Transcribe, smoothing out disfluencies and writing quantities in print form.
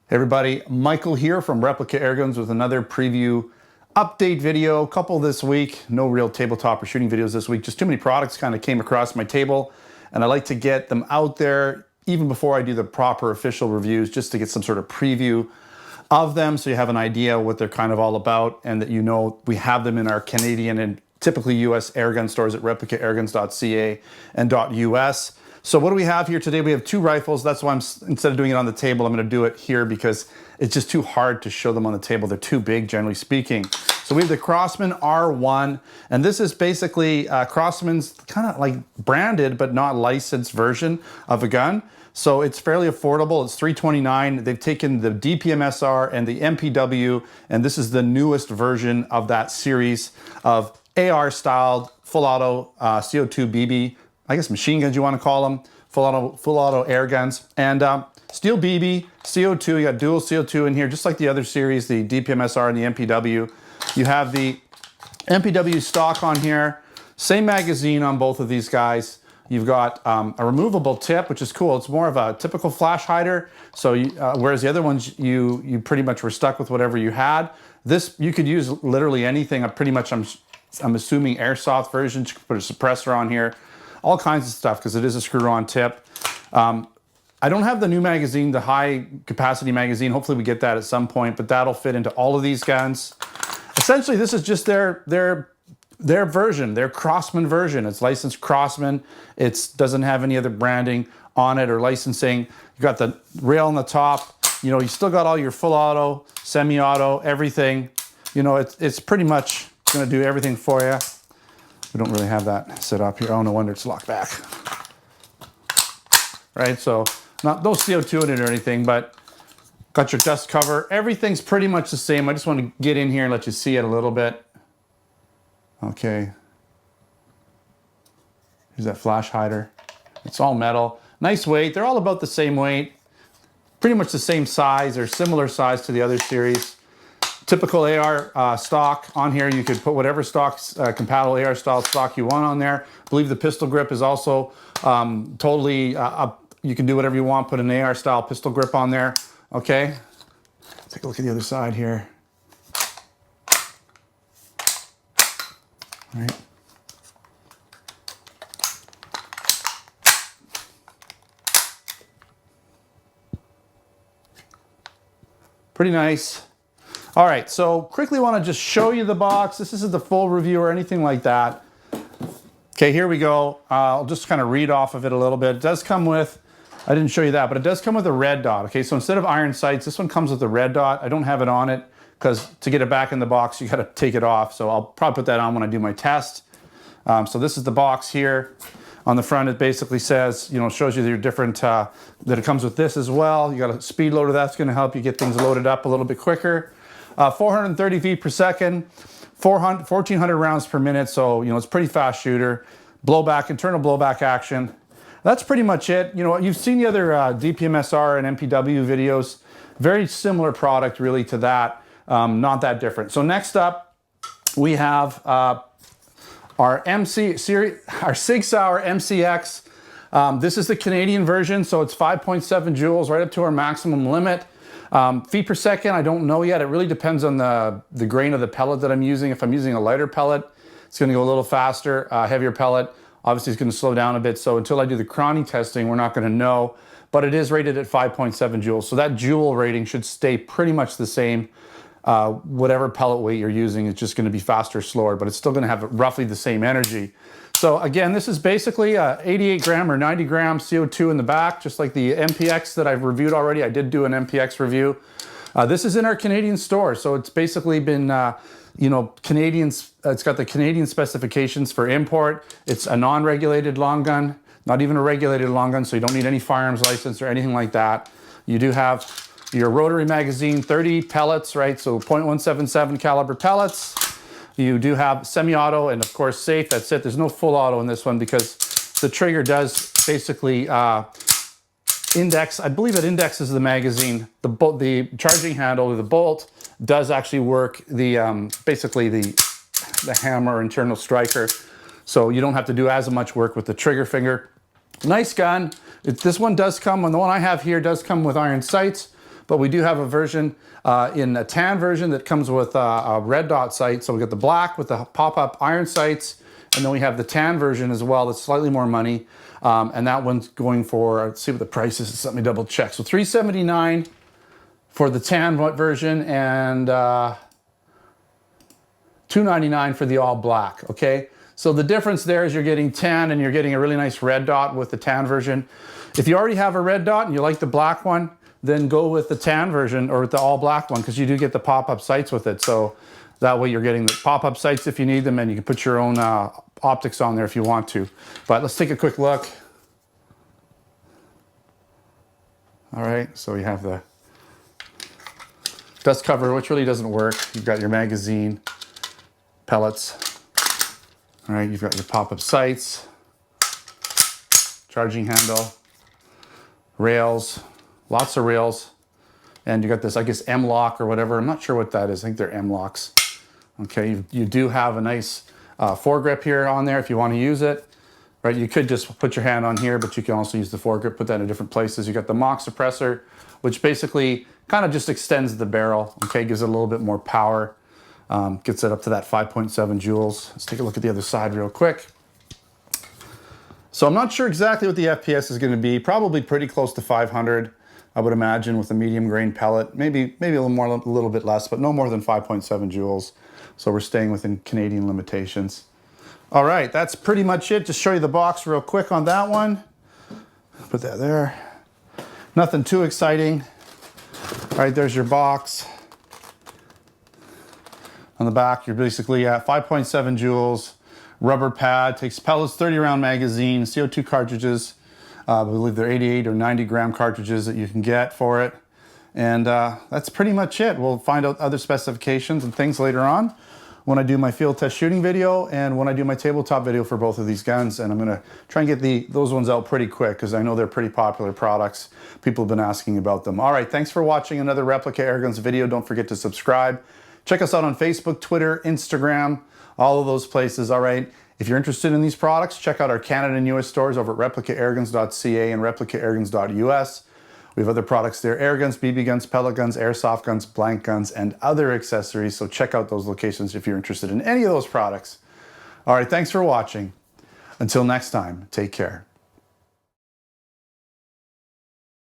Hey everybody, Michael here from Replica Airguns with another preview update video. Couple this week, no real tabletop or shooting videos this week. Just too many products kind of came across my table and I like to get them out there even before I do the proper official reviews, just to get some sort of preview of them so you have an idea what they're kind of all about and that you know we have them in our Canadian and typically US airgun stores at replicaairguns.ca and .us. So what do we have here today? We have two rifles. That's why instead of doing it on the table, I'm going to do it here because it's just too hard to show them on the table. They're too big, generally speaking. So we have the Crosman R1, and this is basically Crosman's kind of like branded but not licensed version of a gun. So it's fairly affordable. It's $329. They've taken the DPMSR and the MPW, and this is the newest version of that series of AR-styled full auto CO2 BB. I guess machine guns you want to call them, full auto air guns. And steel BB, CO2, you got dual CO2 in here, just like the other series, the DPMSR and the MPW. You have the MPW stock on here, same magazine on both of these guys. You've got a removable tip, which is cool. It's more of a typical flash hider. So whereas the other ones, you pretty much were stuck with whatever you had. This, you could use literally anything. I'm assuming airsoft versions. You could put a suppressor on here. All kinds of stuff because it is a screw-on tip. I don't have the new magazine, the high capacity magazine. Hopefully we get that at some point, but that'll fit into all of these guns. Essentially, this is just their version, their Crosman version. It's licensed Crosman. It doesn't have any other branding on it or licensing. You got the rail on the top. You know, you still got all your full auto, semi-auto, everything. You know, it's pretty much gonna do everything for you. We don't really have that set up here. Oh, no wonder it's locked back. Right, so no CO2 in it or anything, but got your dust cover. Everything's pretty much the same. I just want to get in here and let you see it a little bit. Okay. Here's that flash hider. It's all metal. Nice weight. They're all about the same weight. Pretty much the same size or similar size to the other series. Typical AR stock on here. You could put whatever stocks, compatible AR style stock you want on there. I believe the pistol grip is also totally up. You can do whatever you want. Put an AR style pistol grip on there. Okay. Take a look at the other side here. All right. Pretty nice. All right, so quickly want to just show you the box. This isn't the full review or anything like that. Okay, here we go. I'll just kind of read off of it a little bit. It does come with, I didn't show you that, but it does come with a red dot. Okay, so instead of iron sights, this one comes with a red dot. I don't have it on it because to get it back in the box, you got to take it off. So I'll probably put that on when I do my test. So this is the box here. On the front, it basically says, you know, shows you your different, that it comes with this as well. You got a speed loader. That's going to help you get things loaded up a little bit quicker. 430 feet per second, 1,400 rounds per minute. So, you know, it's a pretty fast shooter. Blowback, internal blowback action. That's pretty much it. You know, you've seen the other DPMSR and MPW videos. Very similar product really to that. Not that different. So next up, we have our Sig Sauer MCX. This is the Canadian version, so it's 5.7 joules, right up to our maximum limit. Feet per second, I don't know yet. It really depends on the grain of the pellet that I'm using. If I'm using a lighter pellet, it's going to go a little faster. Heavier pellet, obviously, it's going to slow down a bit. So until I do the Chrony testing, we're not going to know. But it is rated at 5.7 joules. So that joule rating should stay pretty much the same. Whatever pellet weight you're using, it's just going to be faster or slower, but it's still going to have roughly the same energy. So again, this is basically 88 gram or 90 gram CO2 in the back, just like the MPX that I've reviewed already. I did do an MPX review. This is in our Canadian store, so it's basically been, you know, Canadians. It's got the Canadian specifications for import. It's a non-regulated long gun, not even a regulated long gun, so you don't need any firearms license or anything like that. You do have your rotary magazine, 30 pellets, right? So 0.177 caliber pellets. You do have semi-auto and of course safe. That's it. There's no full auto in this one because the trigger does basically index. I believe it indexes the magazine. The charging handle or the bolt does actually work the basically the hammer internal striker. So you don't have to do as much work with the trigger finger. Nice gun. This one does come, the one I have here does come with iron sights, But we do have a version in a tan version that comes with a red dot sight. So we got the black with the pop-up iron sights, and then we have the tan version as well. That's slightly more money. And that one's going for, let's see what the price is. Let me double check. So $379 for the tan version, and $299 for the all black, okay? So the difference there is you're getting tan and you're getting a really nice red dot with the tan version. If you already have a red dot and you like the black one, then go with the tan version or with the all black one, because you do get the pop-up sights with it. So that way you're getting the pop-up sights if you need them, and you can put your own optics on there if you want to. But let's take a quick look. All right, so we have the dust cover, which really doesn't work. You've got your magazine, pellets. All right, you've got your pop-up sights, charging handle, rails, lots of rails, and you got this, I guess, M-lock or whatever. I'm not sure what that is. I think they're M-locks. Okay, you do have a nice foregrip here on there if you want to use it. Right, you could just put your hand on here, but you can also use the foregrip, put that in different places. You got the mock suppressor, which basically kind of just extends the barrel. Okay, gives it a little bit more power. Gets it up to that 5.7 joules. Let's take a look at the other side real quick. So I'm not sure exactly what the FPS is going to be. Probably pretty close to 500, I would imagine, with a medium grain pellet. Maybe a little more, a little bit less, but no more than 5.7 joules. So we're staying within Canadian limitations. All right, that's pretty much it. Just show you the box real quick on that one. Put that there. Nothing too exciting. All right, there's your box. On the back, you're basically at 5.7 joules, rubber pad, takes pellets, 30 round magazine, CO2 cartridges. I believe they're 88 or 90 gram cartridges that you can get for it. And that's pretty much it. We'll find out other specifications and things later on when I do my field test shooting video and when I do my tabletop video for both of these guns. And I'm gonna try and get those ones out pretty quick because I know they're pretty popular products. People have been asking about them. All right, thanks for watching another Replica Airguns video. Don't forget to subscribe. Check us out on Facebook, Twitter, Instagram, all of those places, all right? If you're interested in these products, check out our Canada and US stores over at replicaairguns.ca and replicaairguns.us. We have other products there: air guns, BB guns, pellet guns, airsoft guns, blank guns, and other accessories. So check out those locations if you're interested in any of those products. All right, thanks for watching. Until next time, take care.